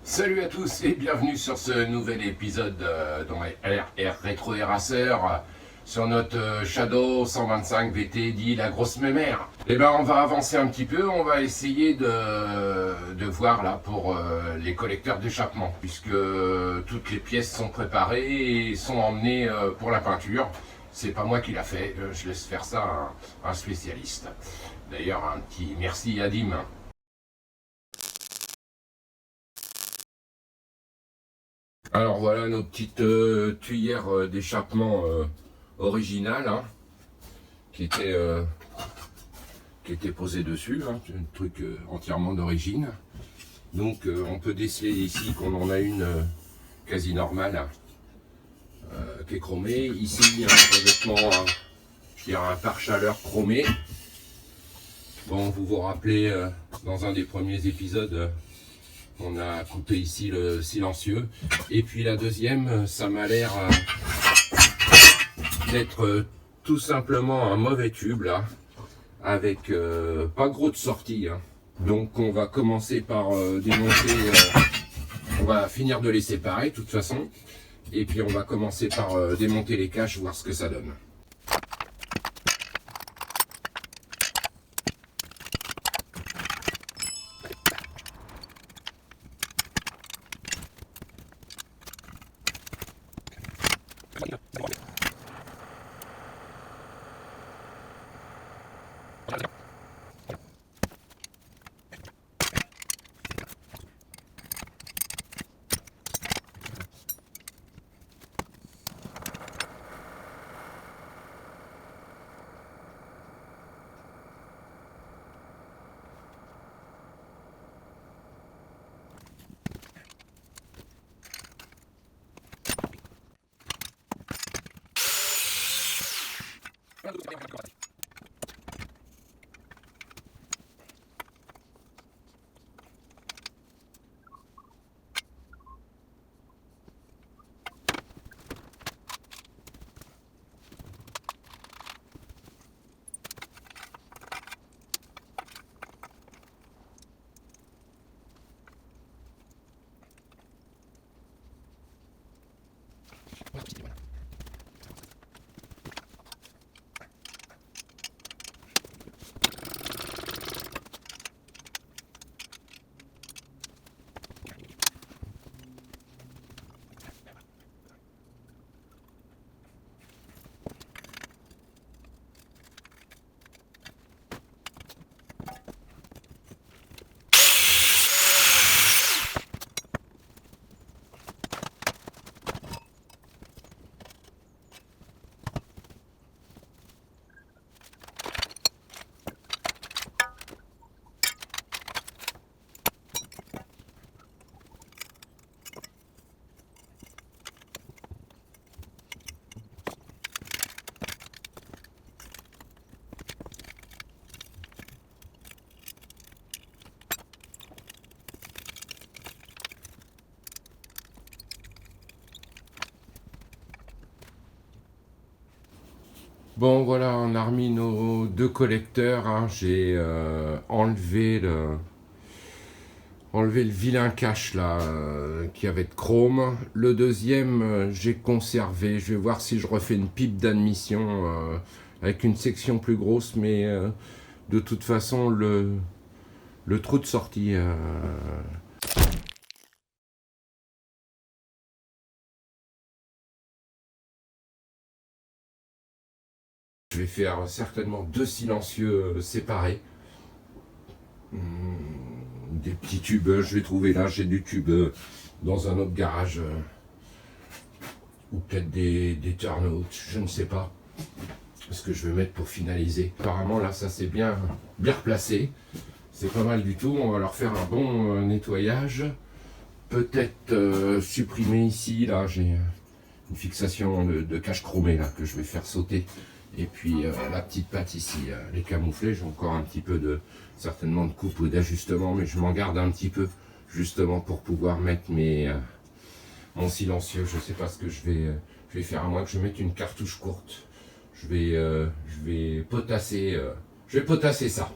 Salut à tous et bienvenue sur ce nouvel épisode dans RR Rétro Erasseur sur notre Shadow 125 VT dit la grosse mémère. Et ben on va avancer un petit peu, on va essayer de voir là pour les collecteurs d'échappement puisque toutes les pièces sont préparées et sont emmenées pour la peinture. C'est pas moi qui l'a fait, je laisse faire ça à un spécialiste. D'ailleurs un petit merci à Dim. Alors voilà nos petites tuyères d'échappement originales hein, qui, étaient, euh, qui étaient posées dessus. Hein, c'est un truc entièrement d'origine. Donc on peut déceler ici qu'on en a une quasi normale qui est chromée. Ici il y a un revêtement, je dirais un pare-chaleur chromé. Bon, vous vous rappelez dans un des premiers épisodes. On a coupé ici le silencieux. Et puis la deuxième, ça m'a l'air d'être tout simplement un mauvais tube là, avec pas gros de sortie. Hein. Donc on va commencer par démonter, on va finir de les séparer de toute façon. Et puis on va commencer par démonter les caches, voir ce que ça donne. Bon voilà, on a remis nos deux collecteurs. Hein. J'ai enlevé le vilain cache là qui avait de chrome. Le deuxième, j'ai conservé. Je vais voir si je refais une pipe d'admission avec une section plus grosse, mais de toute façon le trou de sortie. Je vais faire certainement deux silencieux séparés. Des petits tubes, je vais trouver là, j'ai du tube dans un autre garage. Ou peut-être des turnouts, je ne sais pas. Ce que je vais mettre pour finaliser. Apparemment là ça c'est bien replacé. C'est pas mal du tout. On va leur faire un bon nettoyage. Peut-être supprimer ici, là j'ai une fixation de cache chromée là que je vais faire sauter. Et puis la petite patte ici, les camouflés, j'ai encore un petit peu certainement de coupe ou d'ajustement, mais je m'en garde un petit peu justement pour pouvoir mettre mon silencieux. Je sais pas ce que je vais faire, à moins que je mette une cartouche courte. Je vais potasser ça.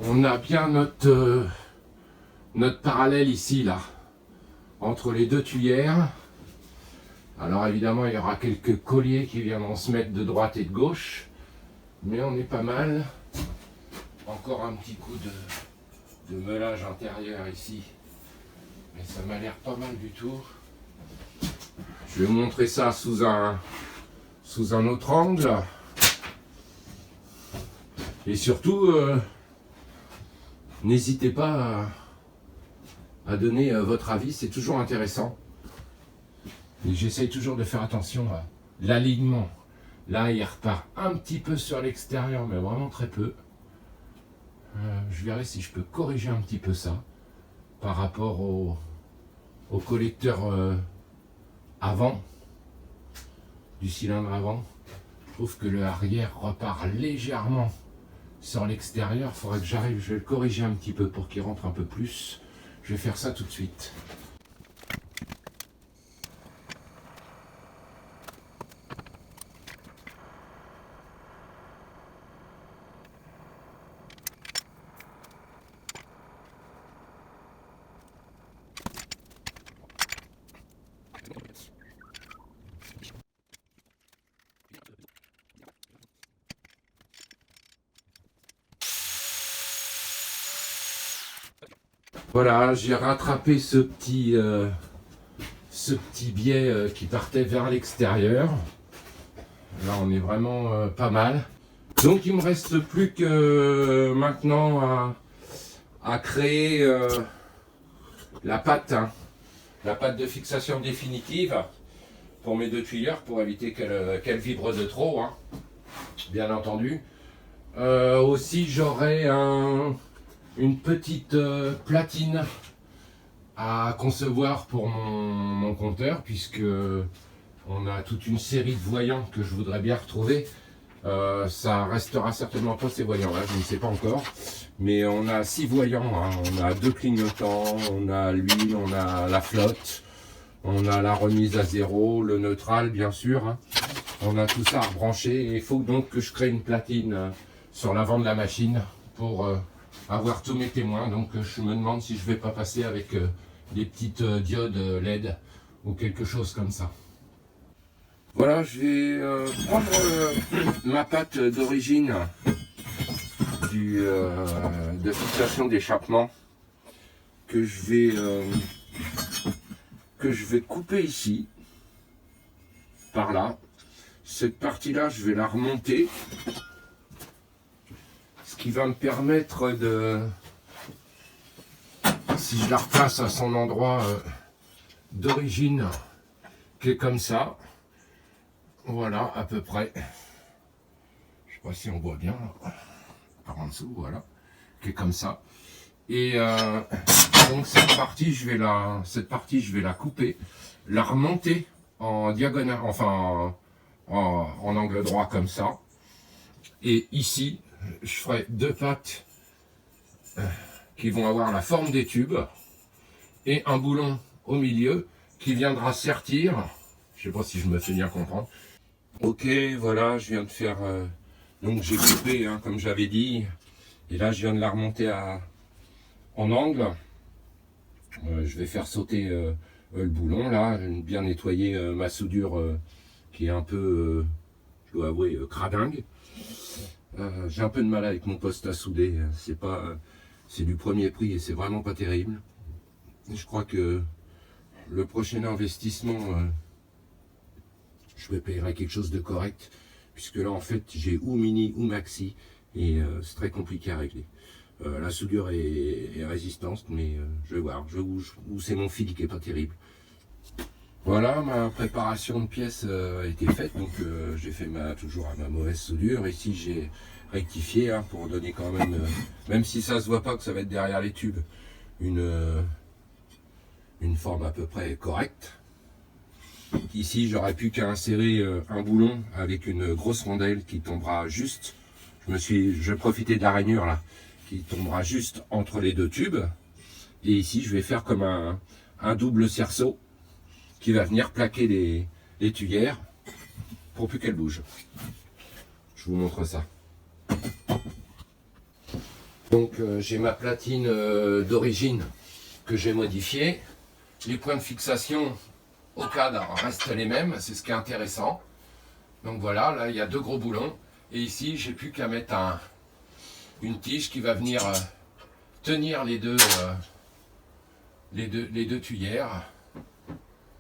On a bien notre parallèle ici, là, entre les deux tuyères. Alors évidemment, il y aura quelques colliers qui viendront se mettre de droite et de gauche, mais on est pas mal. Encore un petit coup de meulage intérieur ici, mais ça m'a l'air pas mal du tout. Je vais vous montrer ça sous un autre angle. Et surtout, n'hésitez pas à donner votre avis, c'est toujours intéressant. Et j'essaye toujours de faire attention à l'alignement. Là, il repart un petit peu sur l'extérieur, mais vraiment très peu. Je verrai si je peux corriger un petit peu ça par rapport au collecteur avant, du cylindre avant. Je trouve que le arrière repart légèrement sur l'extérieur. Il faudrait que j'arrive, je vais le corriger un petit peu pour qu'il rentre un peu plus. Je vais faire ça tout de suite. Voilà, j'ai rattrapé ce petit biais qui partait vers l'extérieur. Là, on est vraiment pas mal. Donc, il me reste plus que maintenant à créer la pâte de fixation définitive pour mes deux tuyères, pour éviter qu'elles vibrent de trop, hein, bien entendu. Aussi, j'aurai une petite platine à concevoir pour mon compteur, puisque on a toute une série de voyants que je voudrais bien retrouver. Ça restera certainement pas ces voyants là, je ne sais pas encore, mais on a 6 voyants, hein. On a 2 clignotants, on a l'huile, on a la flotte, on a la remise à zéro, le neutral bien sûr, hein. On a tout ça à rebrancher et il faut donc que je crée une platine sur l'avant de la machine pour avoir tous mes témoins. Donc je me demande si je vais pas passer avec des petites diodes LED ou quelque chose comme ça. Voilà, je vais prendre ma pâte d'origine de fixation d'échappement que je vais couper ici, par là. Cette partie-là, je vais la remonter, ce qui va me permettre de, si je la replace à son endroit d'origine, qui est comme ça, voilà, à peu près. Je sais pas si on voit bien, par en dessous, voilà, qui est comme ça. Et donc cette partie, je vais la couper, la remonter en diagonale, enfin en angle droit comme ça. Et ici, je ferai 2 pattes qui vont avoir la forme des tubes et un boulon au milieu qui viendra sertir. Je sais pas si je me fais bien comprendre. Ok, voilà, je viens de faire... donc j'ai coupé, hein, comme j'avais dit. Et là, je viens de la remonter en angle. Je vais faire sauter le boulon là, bien nettoyer ma soudure qui est un peu, je dois avouer, cradingue. J'ai un peu de mal avec mon poste à souder, c'est du premier prix et c'est vraiment pas terrible. Et je crois que le prochain investissement, je me payerai quelque chose de correct, puisque là en fait j'ai ou mini ou maxi et c'est très compliqué à régler. La soudure est résistante, mais je vais voir où c'est mon fil qui est pas terrible. Voilà, ma préparation de pièces a été faite, donc j'ai fait toujours à ma mauvaise soudure. Ici j'ai rectifié hein, pour donner quand même si ça se voit pas que ça va être derrière les tubes, une forme à peu près correcte. Ici j'aurais pu qu'à insérer un boulon avec une grosse rondelle qui tombera juste. Je profitais de la rainure là, qui tombera juste entre les deux tubes. Et ici je vais faire comme un double cerceau qui va venir plaquer les tuyères pour plus qu'elles bougent. Je vous montre ça. Donc j'ai ma platine d'origine que j'ai modifiée. Les points de fixation au cadre restent les mêmes, c'est ce qui est intéressant. Donc voilà, là il y a deux gros boulons. Et ici j'ai plus qu'à mettre une tige qui va venir tenir les deux tuyères.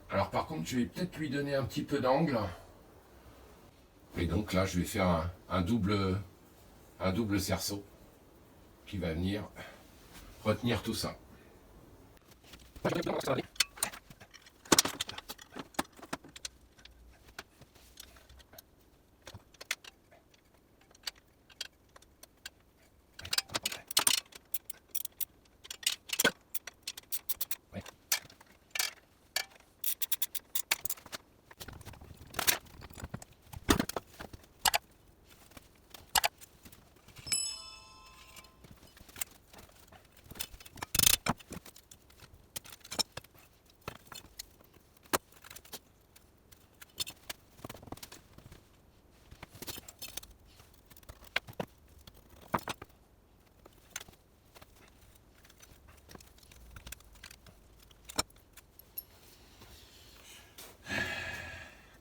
Alors par contre je vais peut-être lui donner un petit peu d'angle. Et donc là je vais faire un double cerceau qui va venir retenir tout ça.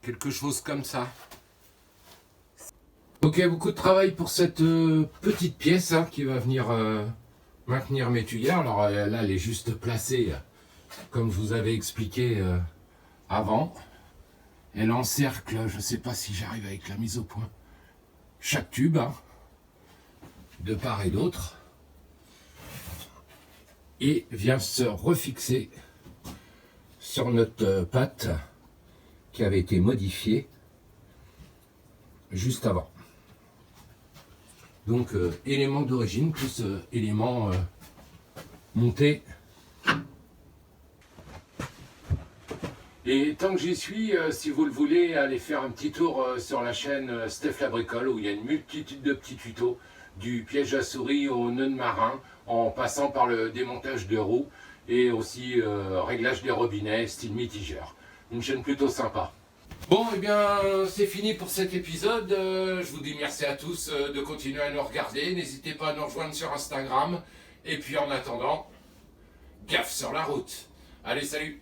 Quelque chose comme ça. Ok, beaucoup de travail pour cette petite pièce hein, qui va venir maintenir mes tuyères. Alors là, elle est juste placée comme je vous avais expliqué avant. Elle encercle, je ne sais pas si j'arrive avec la mise au point, chaque tube, hein, de part et d'autre. Et vient se refixer sur notre patte qui avait été modifiée juste avant. Donc élément d'origine plus élément monté. Et tant que j'y suis, si vous le voulez, allez faire un petit tour sur la chaîne Steph la Bricole où il y a une multitude de petits tutos du piège à souris au nœud de marin en passant par le démontage de roues et aussi réglage des robinets style mitigeur. Une chaîne plutôt sympa. Bon, et bien c'est fini pour cet épisode. Je vous dis merci à tous de continuer à nous regarder. N'hésitez pas à nous rejoindre sur Instagram. Et puis en attendant, gaffe sur la route. Allez, salut!